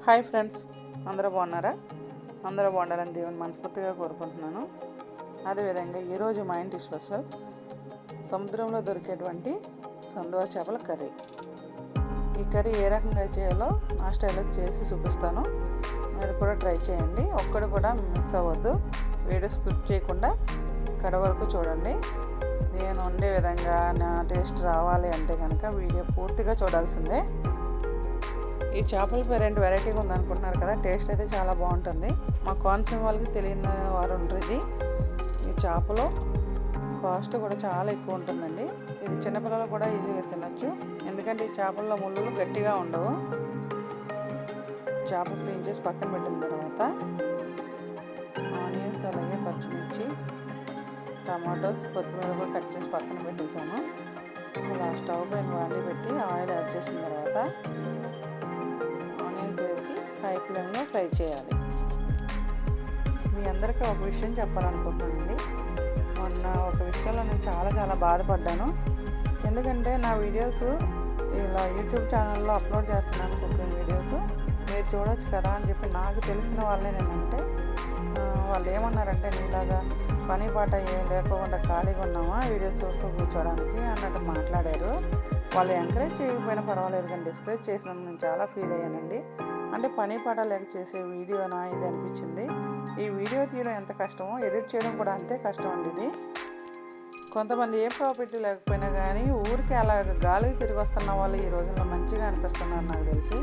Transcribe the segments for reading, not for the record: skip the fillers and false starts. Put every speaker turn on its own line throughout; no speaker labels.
Hi friends, అందరూ బాగున్నారా? అందరూ బాగుండాలని దేవుని మనస్ఫూర్తిగా కోరుకుంటున్నాను. అదేవిధంగా ఈరోజు మా ఇంటి స్పెషల్ సముద్రంలో దొరికేటువంటి సందువ చేపల కర్రీ. ఈ కర్రీ ఏ రకంగా చేయాలో నా స్టైల్లో చేసి చూపిస్తాను. మీరు కూడా ట్రై చేయండి. ఒక్కడు కూడా మిస్ అవ్వద్దు. వీడియో స్కిప్ చేయకుండా కడ వరకు చూడండి. నేను వండే విధంగా నా టేస్ట్ రావాలి అంటే కనుక వీడియో పూర్తిగా చూడాల్సిందే. ఈ చేపల పేరు వెరైటీగా ఉందనుకుంటున్నారు కదా, టేస్ట్ అయితే చాలా బాగుంటుంది. మా కోనసీమ వాళ్ళకి తెలియని వారు ఉంటారు. ఈ చేపలో కాస్ట్ కూడా చాలా ఎక్కువ ఉంటుందండి. ఇది చిన్నపిల్లలు కూడా ఈజీగా తినచ్చు, ఎందుకంటే ఈ చేపల్లో ముళ్ళు గట్టిగా ఉండవు. చేపలు క్లీన్ చేసి పక్కన పెట్టిన తర్వాత ఆనియన్స్, అలాగే పచ్చిమిర్చి, టమాటోస్, కొత్తిమీర కూడా కట్ చేసి పక్కన పెట్టేశాను. అలా స్టవ్ పైన వాడి పెట్టి ఆయిల్ యాడ్ చేసిన తర్వాత ఆనియన్స్ వేసి హై ఫ్లేమ్లో ఫ్రై చేయాలి. మీ అందరికీ ఒక విషయం చెప్పాలనుకుంటున్నానండి. మొన్న ఒక విషయంలో నేను చాలా బాధపడ్డాను. ఎందుకంటే నా వీడియోస్ ఇలా యూట్యూబ్ ఛానల్లో అప్లోడ్ చేస్తున్నాను, కుకింగ్ వీడియోస్. మీరు చూడవచ్చు కదా అని చెప్పి నాకు తెలిసిన వాళ్ళే నేనంటే వాళ్ళు ఏమన్నారంటే, నీలాగా పని పాట ఏం లేకుండా ఖాళీగా ఉన్నామా వీడియోస్ చూస్తూ కూర్చోడానికి అన్నట్టు మాట్లాడారు. వాళ్ళు ఎంకరేజ్ చేయకపోయినా పర్వాలేదు, కానీ డిస్కరేజ్ చేసినందుకు నేను చాలా ఫీల్ అయ్యానండి. అంటే పని పాట లేక చేసే వీడియోనా ఇది అనిపించింది. ఈ వీడియో తీయడం ఎంత కష్టమో ఎడిట్ చేయడం కూడా అంతే కష్టం అండి. ఇది కొంతమంది ఏ ప్రాఫిట్ లేకపోయినా కానీ ఊరికి అలా గాలికి తిరిగి వస్తున్న వాళ్ళు ఈ రోజుల్లో మంచిగా అనిపిస్తున్నారు. నాకు తెలిసి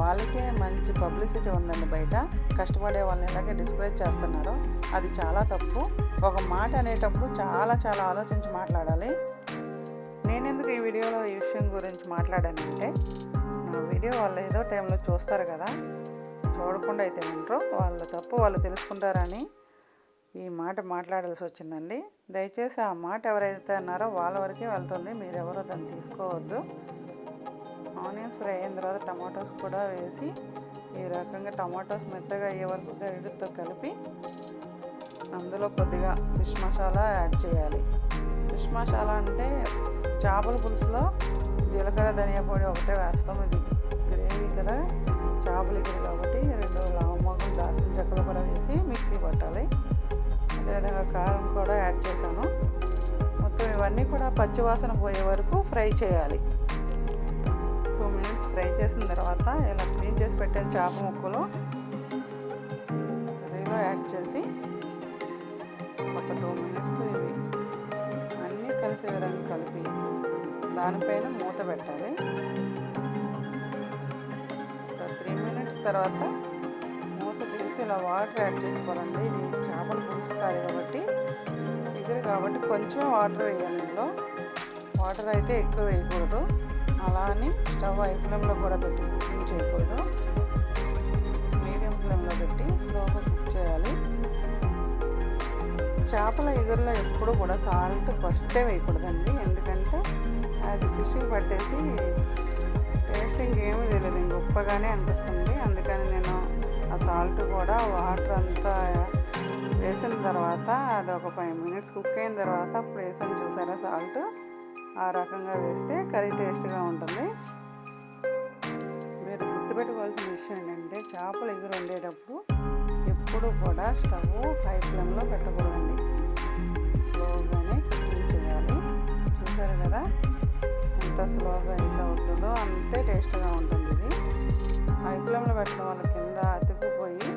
వాళ్ళకే మంచి పబ్లిసిటీ ఉందండి బయట. కష్టపడే వాళ్ళని ఇలాగే డిస్కరేజ్ చేస్తున్నారు. అది చాలా తప్పు. ఒక మాట అనేటప్పుడు చాలా ఆలోచించి మాట్లాడాలి. నేనెందుకు ఈ వీడియోలో ఈ విషయం గురించి మాట్లాడానంటే, నా వీడియో వాళ్ళు ఏదో టైంలో చూస్తారు కదా, చూడకుండా అయితే వింటారు. వాళ్ళ తప్పు వాళ్ళు తెలుసుకుంటారని ఈ మాట మాట్లాడాల్సి వచ్చిందండి. దయచేసి ఆ మాట ఎవరైతే అన్నారో వాళ్ళ వరకే వెళ్తుంది, మీరెవరో దాన్ని తీసుకోవద్దు. ఆనియన్స్ ఫ్రై అయిన తర్వాత టమాటోస్ కూడా వేసి ఈ రకంగా టమాటోస్ మెత్తగా అయ్యే వరకు గరిటెతో కలిపి అందులో కొద్దిగా ఫిష్ మసాలా యాడ్ చేయాలి. ఫిష్ మసాలా అంటే చేపల పులుసులో జీలకర్ర, ధనియా పొడి ఒకటే వేస్తాం. ఇది గ్రేవీ కదా, చేపలు ఎగిరి కాబట్టి 2 లవంగాలు, దాల్చిన చెక్కలు కూడా వేసి మిక్సీ పట్టాలి. అదేవిధంగా కారం కూడా యాడ్ చేశాను. మొత్తం ఇవన్నీ కూడా పచ్చివాసన పోయే వరకు ఫ్రై చేయాలి. 2 మినిట్స్ ఫ్రై చేసిన తర్వాత ఇలా క్లీన్ చేసి పెట్టిన చేప ముక్కలు కర్రీలో యాడ్ చేసి ఒక 2 మినిట్స్ ఇవి అన్నీ కలిసే విధంగా కలిపి దానిపైన మూత పెట్టాలి. ఒక 3 మినిట్స్ తర్వాత మూత తీసి ఇలా వాటర్ యాడ్ చేసుకోవాలండి. ఇది చేపల పులుసు కాదు కాబట్టి, ఎగురు కాబట్టి కొంచెమే వాటర్ వేయాలి. ఇందులో వాటర్ అయితే ఎక్కువ వేయకూడదు. అలా అని స్టవ్ హై ఫ్లేమ్లో కూడా పెట్టి కుకింగ్ చేయకూడదు. మీడియం ఫ్లేమ్లో పెట్టి స్లోగా కుక్ చేయాలి. చేపల ఎగురులో ఎప్పుడు కూడా సాల్ట్ ఫస్టే వేయకూడదండి, ఎందుకంటే అది ఫిషింగ్ పట్టేసి టేస్టింగ్ ఏమీ తెలియదు, ఇంక ఉప్పగానే అనిపిస్తుంది. అందుకని నేను ఆ సాల్ట్ కూడా వాటర్ అంతా వేసిన తర్వాత అది ఒక 5 మినిట్స్ కుక్ అయిన తర్వాత అప్పుడు వేసాను, చూసారా సాల్ట్. ఆ రకంగా వేస్తే కర్రీ టేస్ట్గా ఉంటుంది. మీరు గుర్తుపెట్టుకోవాల్సిన విషయం ఏంటంటే, చేపలు ఎగురు వండేటప్పుడు ఎప్పుడు కూడా స్టవ్ హై ఫ్లేమ్లో పెట్టకూడదండి, స్లోగానే కుకింగ్ చేయాలి. చూసారు కదా, ఎంత స్లోగా అయితే అవుతుందో అంతే టేస్ట్గా ఉంటుంది. ఇది హై ఫ్లేమ్లో పెట్టడం వల్ల కింద అతుక్కుపోయి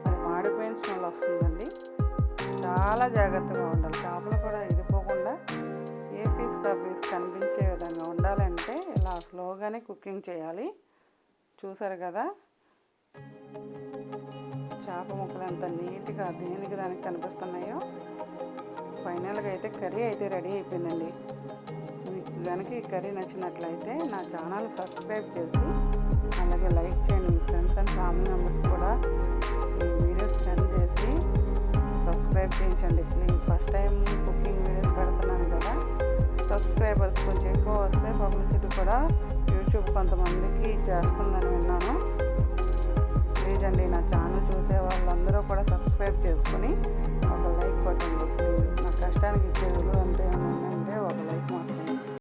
అది మాడిపోయిన స్మెల్ వస్తుందండి. చాలా జాగ్రత్తగా ఉండాలి. చేపలు కూడా ఇరిపోకుండా ఏ పీస్ కా పీస్ కనిపించే విధంగా ఉండాలంటే ఇలా స్లోగానే కుకింగ్ చేయాలి. చూసారు కదా, చేప ముక్కలు ఎంత నీట్గా దేనికి దానికి కనిపిస్తున్నాయో. ఫైనల్గా అయితే కర్రీ అయితే రెడీ అయిపోయిందండి. మీకు కనుక ఈ కర్రీ నచ్చినట్లయితే నా ఛానల్ సబ్స్క్రైబ్ చేసి అలాగే లైక్ చేయండి. మీ ఫ్రెండ్స్ అండ్ ఫ్యామిలీ మెంబర్స్ కూడా ఈ వీడియోస్ సెండ్ చేసి సబ్స్క్రైబ్ చేయించండి please. First time cooking videos పెడుతున్నాను కదా, సబ్స్క్రైబర్స్ కొంచెం ఎక్కువ వస్తే పబ్లిసిటీ కూడా యూట్యూబ్ కొంతమందికి చేస్తుందని విన్నాను. ప్లీజ్ అండి, నా ఛానల్ చూసే వాళ్ళందరూ కూడా సబ్స్క్రైబ్ చేసుకొని ఒక లైక్ కొట్టండి ప్లీజ్. నా కష్టానికి ఇచ్చే విలువ అంటే